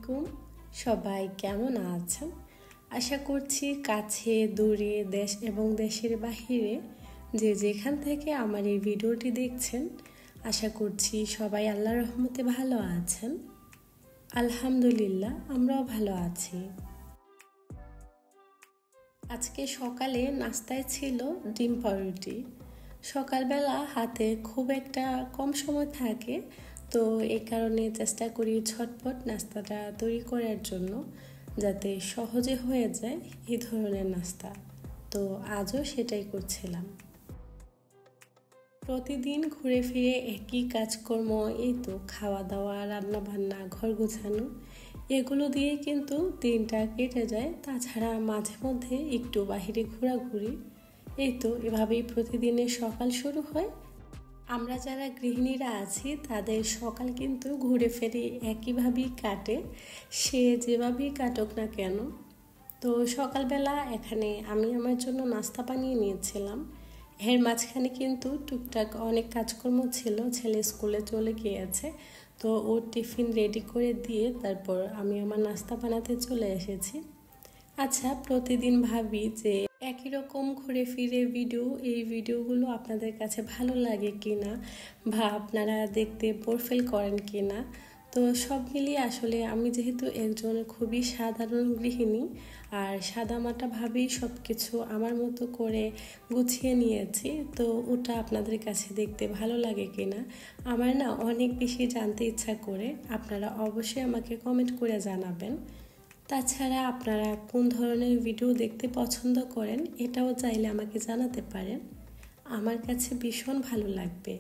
আলাইকুম। সবাই কেমন আছেন? আশা করছি কাছে দূরে দেশ এবং দেশের বাহিরে যে যেখান থেকে আমার এই ভিডিওটি দেখছেন, আশা করছি সবাই আল্লাহর রহমতে ভালো আছেন। আলহামদুলিল্লাহ, আমরাও ভালো আছি। আজকে সকালে নাস্তায় ছিল ডিম পাউরুটি। সকালবেলা হাতে খুব একটা কম সময় থাকে, তো এই কারণে চেষ্টা করি ঝটপট নাস্তাটা তৈরি করার জন্য, যাতে সহজে হয়ে যায় এই ধরনের নাস্তা। তো আজও সেটাই করছিলাম। প্রতিদিন ঘুরে ফিরে একই কাজকর্ম, এই তো খাওয়া দাওয়া, রান্না বান্না, ঘর গোছানো, এগুলো দিয়ে কিন্তু দিনটা কেটে যায়। তাছাড়া মাঝে মধ্যে একটু বাহিরে ঘোরাঘুরি, এই তো এভাবেই প্রতিদিনের সকাল শুরু হয়। আমরা যারা গৃহিণীরা আছি তাদের সকাল কিন্তু ঘুরে ফিরে একইভাবেই কাটে, সে যেভাবেই কাটুক না কেন। তো সকালবেলা এখানে আমি আমার জন্য নাস্তা বানিয়ে নিয়েছিলাম। এর মাঝখানে কিন্তু টুকটাক অনেক কাজকর্ম ছিল, ছেলে স্কুলে চলে গিয়েছে, তো ওর টিফিন রেডি করে দিয়ে তারপর আমি আমার নাস্তা বানাতে চলে এসেছি। আচ্ছা, প্রতিদিন ভাবি যে একই রকম ঘুরে ফিরে এই ভিডিওগুলো আপনাদের কাছে ভালো লাগে কিনা, বা আপনারা দেখতে বোর ফিল করেন কিনা। তো সব মিলিয়ে আসলে আমি যেহেতু একজন খুবই সাধারণ গৃহিণী, আর সাদামাটাভাবেই সব কিছু আমার মতো করে গুছিয়ে নিয়েছি, তো ওটা আপনাদের কাছে দেখতে ভালো লাগে কিনা আমার না অনেক বেশি জানতে ইচ্ছা করে। আপনারা অবশ্যই আমাকে কমেন্ট করে জানাবেন। তাছাড়া আপনারা কোন ধরনের ভিডিও দেখতে পছন্দ করেন এটাও চাইলে আমাকে জানাতে পারেন, আমার কাছে ভীষণ ভালো লাগবে।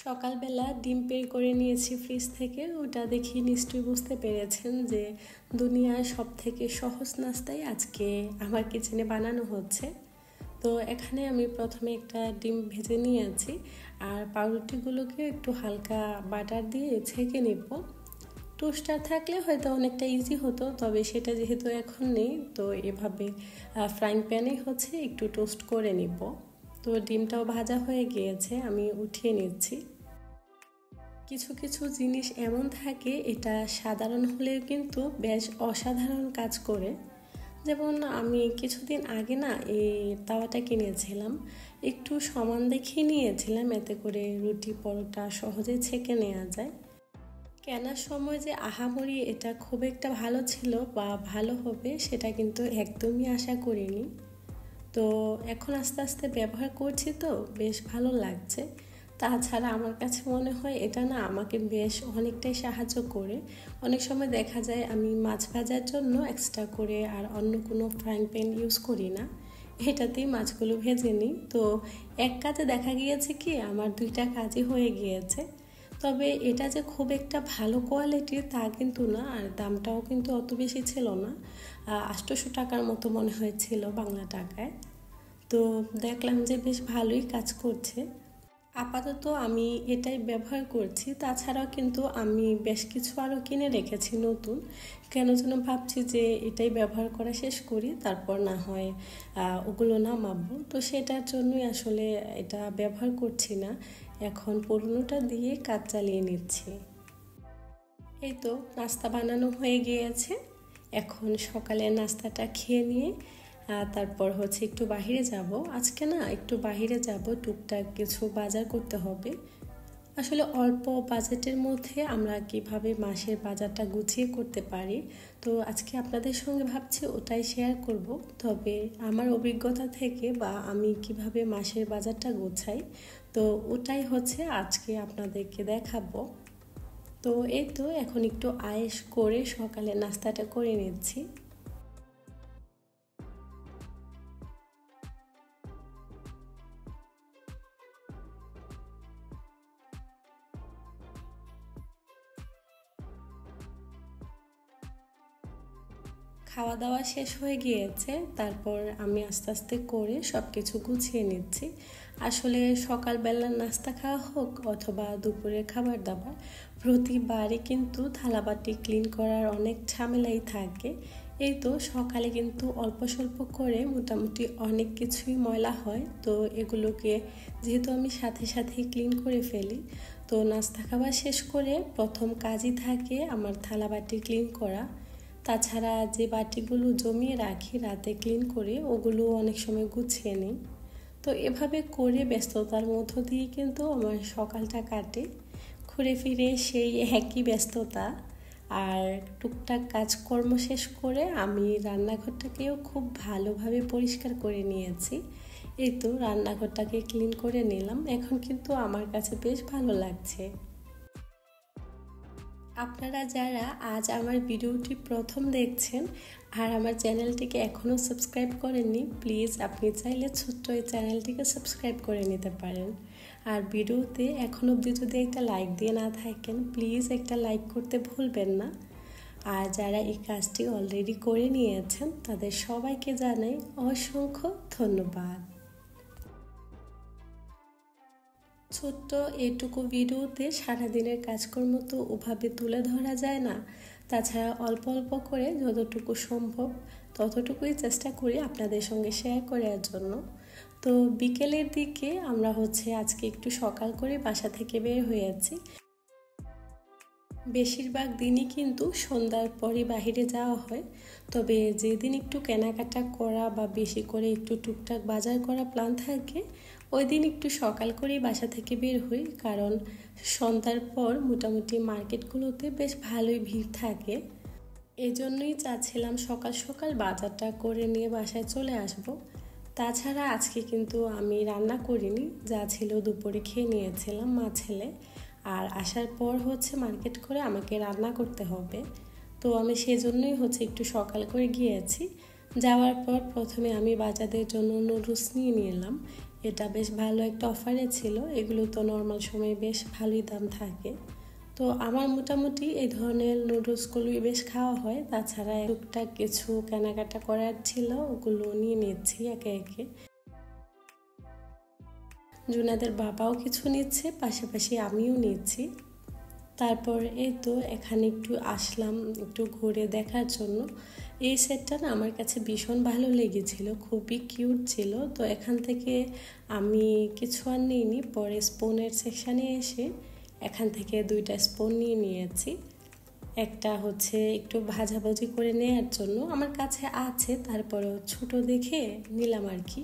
সকালবেলা ডিম বের করে নিয়েছি ফ্রিজ থেকে, ওটা দেখি নিশ্চয়ই বুঝতে পেরেছেন যে দুনিয়ার সব থেকে সহজ নাস্তাই আজকে আমার কিচেনে বানানো হচ্ছে। তো এখানে আমি প্রথমে একটা ডিম ভেজে নিয়েছি, আর পাউরুটিগুলোকে একটু হালকা বাটার দিয়ে ছেঁকে নেব। টোস্টার থাকলে হয়তো অনেকটা ইজি হতো, তবে সেটা যেহেতু এখন নেই, তো এভাবে ফ্রাইং প্যানেই হচ্ছে একটু টোস্ট করে নিব। তো ডিমটাও ভাজা হয়ে গিয়েছে, আমি উঠিয়ে নিচ্ছি। কিছু কিছু জিনিস এমন থাকে এটা সাধারণ হলেও কিন্তু বেশ অসাধারণ কাজ করে। যেমন আমি কিছুদিন আগে না এই তাওয়াটা কিনেছিলাম, একটু সমান দেখে নিয়েছিলাম, এতে করে রুটি পরোটা সহজে ছেঁকে নেওয়া যায়। কেনার সময় যে আহামরি এটা খুব একটা ভালো ছিল বা ভালো হবে সেটা কিন্তু একদমই আশা করিনি। তো এখন আস্তে আস্তে ব্যবহার করছি, তো বেশ ভালো লাগছে। তাছাড়া আমার কাছে মনে হয় এটা না আমাকে বেশ অনেকটাই সাহায্য করে। অনেক সময় দেখা যায় আমি মাছ ভাজার জন্য এক্সট্রা করে আর অন্য কোনো ফ্রাইং প্যান ইউজ করি না, এটাতেই মাছগুলো ভেজে নিই। তো এক কাজে দেখা গিয়েছে কি আমার দুইটা কাজই হয়ে গিয়েছে। তবে এটা যে খুব একটা ভালো কোয়ালিটির তা কিন্তু না, আর দামটাও কিন্তু অত বেশি ছিল না, 800 টাকার মতো মনে হয়েছিল বাংলা টাকায়। তো দেখলাম যে বেশ ভালোই কাজ করছে। আপাতত আমি এটাই ব্যবহার করছি, তাছাড়াও কিন্তু আমি বেশ কিছু আরও কিনে রেখেছি নতুন। কেন যেন ভাবছি যে এটাই ব্যবহার করা শেষ করি, তারপর না হয় ওগুলো নামাবো। তো সেটার জন্যই আসলে এটা ব্যবহার করছি না, এখন পুরনোটা দিয়ে কাজ চালিয়ে নিচ্ছি। এই তো নাস্তা বানানো হয়ে গিয়েছে, এখন সকালে নাস্তাটা খেয়ে নিয়ে তারপর হচ্ছে একটু বাহিরে যাব। আজকে না একটু বাহিরে যাব, টুকটাক কিছু বাজার করতে হবে। আসলে অল্প বাজেটের মধ্যে আমরা কিভাবে মাসের বাজারটা গুছিয়ে করতে পারি, তো আজকে আপনাদের সঙ্গে ভাবছি ওটাই শেয়ার করব। তবে আমার অভিজ্ঞতা থেকে বা আমি কিভাবে মাসের বাজারটা গোছাই, তো ওটাই হচ্ছে আজকে আপনাদেরকে দেখাবো। তো এই তো এখন একটু আয়েশ করে সকালে নাস্তাটা করে নিচ্ছি। খাওয়া দাওয়া শেষ হয়ে গিয়েছে, তারপর আমি আস্তে আস্তে করে সব কিছু গুছিয়ে নিচ্ছি। আসলে সকালবেলার নাস্তা খাওয়া হোক অথবা দুপুরের খাবার দাবার, প্রতিবারই কিন্তু থালাবাটি ক্লিন করার অনেক ঝামেলাই থাকে। এই তো সকালে কিন্তু অল্প স্বল্প করে মোটামুটি অনেক কিছুই ময়লা হয়, তো এগুলোকে যেহেতু আমি সাথে সাথেই ক্লিন করে ফেলি, তো নাস্তা খাওয়া শেষ করে প্রথম কাজই থাকে আমার থালা বাটি ক্লিন করা। তাছাড়া যে বাটিগুলো জমিয়ে রাখি রাতে ক্লিন করে ওগুলো অনেক সময় গুছিয়ে নিই। তো এভাবে করে ব্যস্ততার মধ্য দিয়ে কিন্তু আমার সকালটা কাটে। ঘুরে ফিরে সেই একই ব্যস্ততা, আর টুকটাক কাজকর্ম শেষ করে আমি রান্নাঘরটাকেও খুব ভালোভাবে পরিষ্কার করে নিয়েছি। এই তো রান্নাঘরটাকে ক্লিন করে নিলাম, এখন কিন্তু আমার কাছে বেশ ভালো লাগছে। আপনারা যারা আজ আমার ভিডিওটি প্রথম দেখছেন আর আমার চ্যানেলটিকে এখনও সাবস্ক্রাইব করেননি, প্লিজ আপনি চাইলে ছোট্ট এই চ্যানেলটিকে সাবস্ক্রাইব করে নিতে পারেন। আর ভিডিওতে এখন অবধি যদি একটা লাইক দিয়ে না থাকেন, প্লিজ একটা লাইক করতে ভুলবেন না। আর যারা এই কাজটি অলরেডি করে নিয়েছেন তাদের সবাইকে জানাই অসংখ্য ধন্যবাদ। ছোট্ট এইটুকু ভিডিওতে সারাদিনের কাজকর্ম তো ওভাবে তুলে ধরা যায় না, তাছাড়া অল্প অল্প করে যতটুকু সম্ভব ততটুকুই চেষ্টা করি আপনাদের সঙ্গে শেয়ার করার জন্য। তো বিকেলের দিকে আমরা আজকে একটু সকাল করে বাসা থেকে বের হয়েছি। বেশিরভাগ দিনই কিন্তু সন্ধ্যার পরই বাহিরে যাওয়া হয়, তবে যেদিন একটু কেনাকাটা করা বা বেশি করে একটু টুকটাক বাজার করা প্ল্যান থাকে ওই দিন একটু সকাল করেই বাসা থেকে বের হই, কারণ সন্ধ্যার পর মোটামুটি মার্কেটগুলোতে বেশ ভালোই ভিড় থাকে। এজন্যই চাচ্ছিলাম সকাল সকাল বাজারটা করে নিয়ে বাসায় চলে আসব। তাছাড়া আজকে কিন্তু আমি রান্না করিনি, যা ছিল দুপুরে খেয়ে নিয়েছিলাম মা ছেলে। আর আসার পর মার্কেট করে আমাকে রান্না করতে হবে, তো আমি সেজন্যই একটু সকাল করে গিয়েছি। যাওয়ার পর প্রথমে আমি বাচ্চাদের জন্য নুডলস নিয়ে নিলাম। এটা বেশ ভালো একটা অফারে ছিল, এগুলো তো নর্মাল সময়ে বেশ ভালোই দাম থাকে। তো আমার মোটামুটি এই ধরনের নুডলসগুলোই বেশ খাওয়া হয়। তাছাড়া টুকটাক কিছু কেনাকাটা করার ছিল, ওগুলো নিয়ে নিচ্ছি একে একে। জুনাদের বাবাও কিছু নিচ্ছে, পাশাপাশি আমিও নিচ্ছি। তারপর এই তো এখানে একটু আসলাম একটু ঘুরে দেখার জন্য। এই সেটটা না আমার কাছে ভীষণ ভালো লেগেছিল, খুবই কিউট ছিল। তো এখান থেকে আমি কিছু আর নিইনি, পরে স্পুনের সেকশানে এসে এখান থেকে 2টা স্পুন নিয়ে নিয়েছি। একটা একটু ভাজাভাজি করে নেওয়ার জন্য আমার কাছে আছে, তারপরও ছোট দেখে নিলাম আর কি।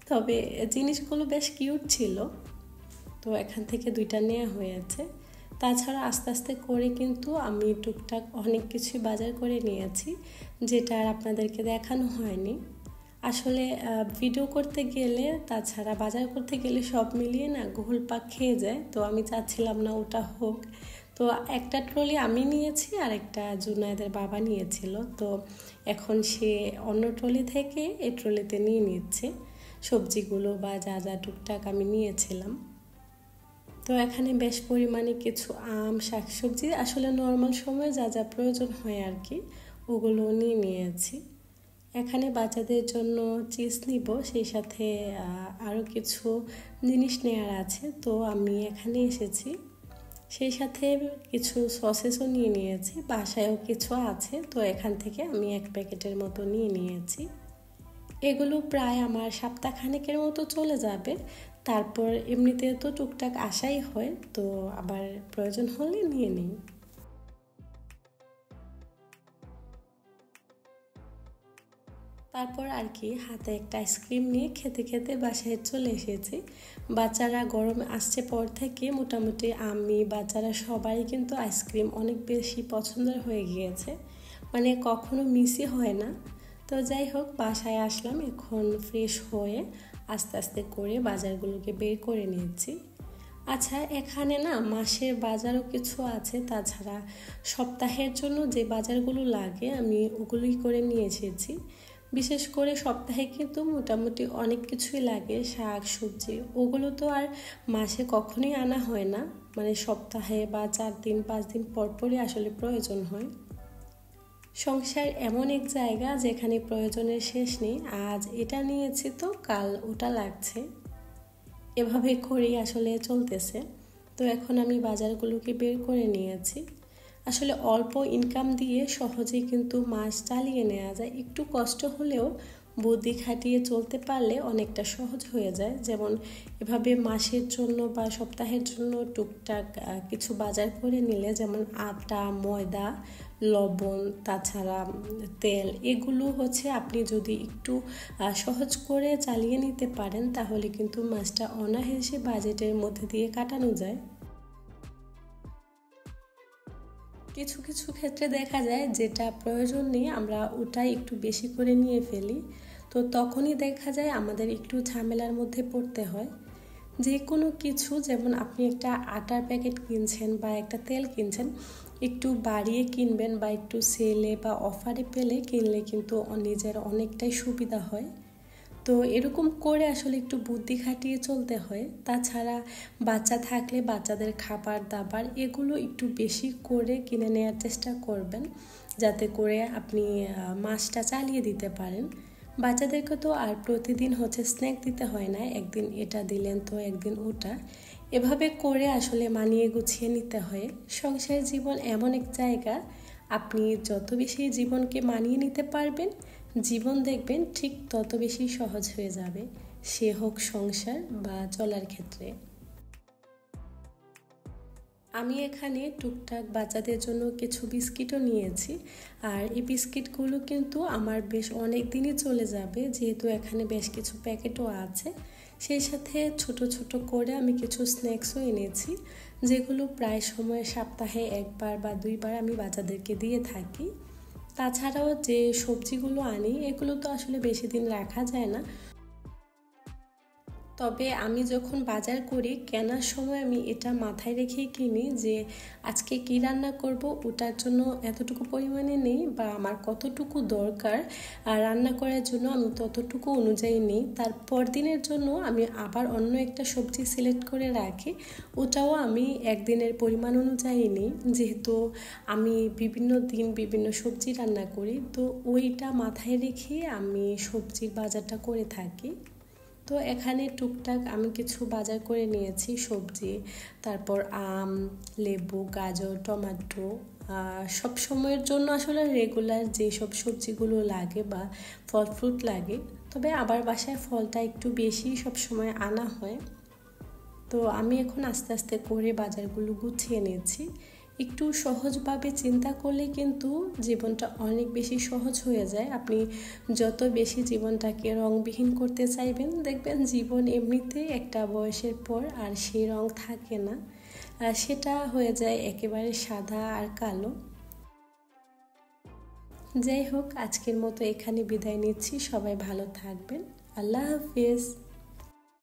তবে জিনিসগুলো বেশ কিউট ছিল, তো এখান থেকে 2টা নেওয়া হয়েছে। তাছাড়া আস্তে আস্তে করে কিন্তু আমি টুকটাক অনেক কিছু বাজার করে নিয়েছি, যেটা আর আপনাদেরকে দেখানো হয়নি। আসলে ভিডিও করতে গেলে তাছাড়া বাজার করতে গেলে সব মিলিয়ে না ঘুলপাক খেয়ে যায়, তো আমি চাচ্ছিলাম না ওটা হোক। তো একটা ট্রলি আমি নিয়েছি আর একটা জুনায়েদের বাবা নিয়েছিল, তো এখন সে অন্য ট্রলি থেকে এই ট্রলিতে নিয়ে নিচ্ছে সবজিগুলো বা যা যা টুকটাক আমি নিয়েছিলাম। তো এখানে বেশ পরিমাণে কিছু আম, শাকসবজি, আসলে নর্মাল সময় যা যা প্রয়োজন হয় আর কি, ওগুলো নিয়ে নিয়েছি। এখানে বাচ্চাদের জন্য চিজ নিব, সেই সাথে আরও কিছু জিনিস নেওয়ার আছে, তো আমি এখানে এসেছি। সেই সাথে কিছু সসেসও নিয়ে নিয়েছি, বাসায়ও কিছু আছে, তো এখান থেকে আমি 1 প্যাকেটের মতো নিয়ে নিয়েছি। এগুলো প্রায় আমার সপ্তাহখানেকের মতো চলে যাবে। তারপর এমনিতে তো টুকটাক আসাই হয়, তো আবার প্রয়োজন হলে নিয়ে নিই। তারপর আর কি হাতে একটা আইসক্রিম নিয়ে খেতে খেতে বাসায় চলে এসেছি। বাচ্চারা গরম আসছে পর থেকে মোটামুটি আমি বাচ্চারা সবাই কিন্তু আইসক্রিম অনেক বেশি পছন্দের হয়ে গিয়েছে, মানে কখনো মিসই হয় না। তো যাই হোক, বাসায় আসলাম, এখন ফ্রেশ হয়ে আস্তে আস্তে করে বাজারগুলোকে বের করে নিয়েছি। আচ্ছা, এখানে না মাসের বাজারও কিছু আছে, তাছাড়া সপ্তাহের জন্য যে বাজারগুলো লাগে আমি ওগুলোই করে নিয়ে এসেছি। বিশেষ করে সপ্তাহে কিন্তু মোটামুটি অনেক কিছুই লাগে, শাক সবজি, ওগুলো তো আর মাসে কখনোই আনা হয় না, মানে সপ্তাহে বা 4 দিন 5 দিন পরপরই আসলে প্রয়োজন হয়। সংসার এমন এক জায়গা যেখানে প্রয়োজনের শেষ নেই, আজ এটা নিয়েছি তো কাল ওটা লাগছে, এভাবে করেই আসলে চলতেছে। তো এখন আমি বাজারগুলোকে বের করে নিয়েছি। আসলে অল্প ইনকাম দিয়ে সহজেই কিন্তু মাস চালিয়ে নেওয়া যায়, একটু কষ্ট হলেও বুদ্ধি খাটিয়ে চলতে পারলে অনেকটা সহজ হয়ে যায়। যেমন এভাবে মাসের জন্য বা সপ্তাহের জন্য টুকটাক কিছু বাজার করে নিলে, যেমন আটা, ময়দা, লবণ, তাছাড়া তেল, এগুলো হচ্ছে আপনি যদি একটু সহজ করে চালিয়ে নিতে পারেন তাহলে কিন্তু মাসটা অনায়াসে বাজেটের মধ্যে দিয়ে কাটানো যায়। কিছু কিছু ক্ষেত্রে দেখা যায় যেটা প্রয়োজন নেই আমরা ওটাই একটু বেশি করে নিয়ে ফেলি, তো তখনই দেখা যায় আমাদের একটু ঝামেলার মধ্যে পড়তে হয়। যে কোনো কিছু, যেমন আপনি একটা আটার প্যাকেট কিনছেন বা একটা তেল কিনছেন, একটু বাড়িয়ে কিনবেন বা একটু সেলে বা অফারে পেলে কিনলে কিন্তু নিজের অনেকটাই সুবিধা হয়। তো এরকম করে আসলে একটু বুদ্ধি খাটিয়ে চলতে হয়। তাছাড়া বাচ্চা থাকলে বাচ্চাদের খাবার দাবার এগুলো একটু বেশি করে কিনে নেওয়ার চেষ্টা করবেন, যাতে করে আপনি মাসটা চালিয়ে দিতে পারেন। বাচ্চাদেরকে তো আর প্রতিদিন হচ্ছে স্ন্যাক দিতে হয় না, একদিন এটা দিলেন তো একদিন ওটা, এভাবে করে আসলে মানিয়ে গুছিয়ে নিতে হয়। সংসার জীবন এমন এক জায়গা, আপনি যত বেশি জীবনকে মানিয়ে নিতে পারবেন, জীবন দেখবেন ঠিক তত বেশি সহজ হয়ে যাবে, সে হোক সংসার বা চলার ক্ষেত্রে। আমি এখানে টুকটাক বাচ্চাদের জন্য কিছু বিস্কিটও নিয়েছি, আর এই বিস্কিটগুলো কিন্তু আমার বেশ অনেক দিনই চলে যাবে, যেহেতু এখানে বেশ কিছু প্যাকেটও আছে। সেই সাথে ছোট ছোট করে আমি কিছু স্ন্যাক্সও এনেছি, যেগুলো প্রায় সময় সপ্তাহে একবার বা দুইবার আমি বাচ্চাদেরকে দিয়ে থাকি। তাছাড়াও যে সবজিগুলো আনি এগুলো তো আসলে বেশি দিন রাখা যায় না, তবে আমি যখন বাজার করি কেনার সময় আমি এটা মাথায় রেখেই কিনি যে আজকে কি রান্না করব ওটার জন্য এতটুকু পরিমাণে নেই, বা আমার কতটুকু দরকার রান্না করার জন্য আমি ততটুকু অনুযায়ী নেই। তারপর দিনের জন্য আমি আবার অন্য একটা সবজি সিলেক্ট করে রাখি, ওটাও আমি একদিনের পরিমাণ অনুযায়ী নিই, যেহেতু আমি বিভিন্ন দিন বিভিন্ন সবজি রান্না করি, তো ওইটা মাথায় রেখে আমি সবজির বাজারটা করে থাকি। তো এখানে টুকটাক আমি কিছু বাজার করে নিয়েছি, সবজি, তারপর আম, লেবু, গাজর, টমেটো, সব সময়ের জন্য আসলে রেগুলার যেসব সবজিগুলো লাগে বা ফল ফ্রুট লাগে, তবে আবার বাসায় ফলটা একটু বেশি সব সময় আনা হয়। তো আমি এখন আস্তে আস্তে করে বাজারগুলো গুছিয়ে নিয়েছি। একটু সহজভাবে চিন্তা করলে কিন্তু জীবনটা অনেক বেশি সহজ হয়ে যায়। আপনি যত বেশি জীবনটাকে রঙবিহীন করতে চাইবেন, দেখবেন জীবন এমনিতেই একটা বয়সের পর আর সেই রঙ থাকে না, সেটা হয়ে যায় একেবারে সাদা আর কালো। যাই হোক, আজকের মতো এখানে বিদায় নিচ্ছি। সবাই ভালো থাকবেন। আল্লাহ হাফিজ।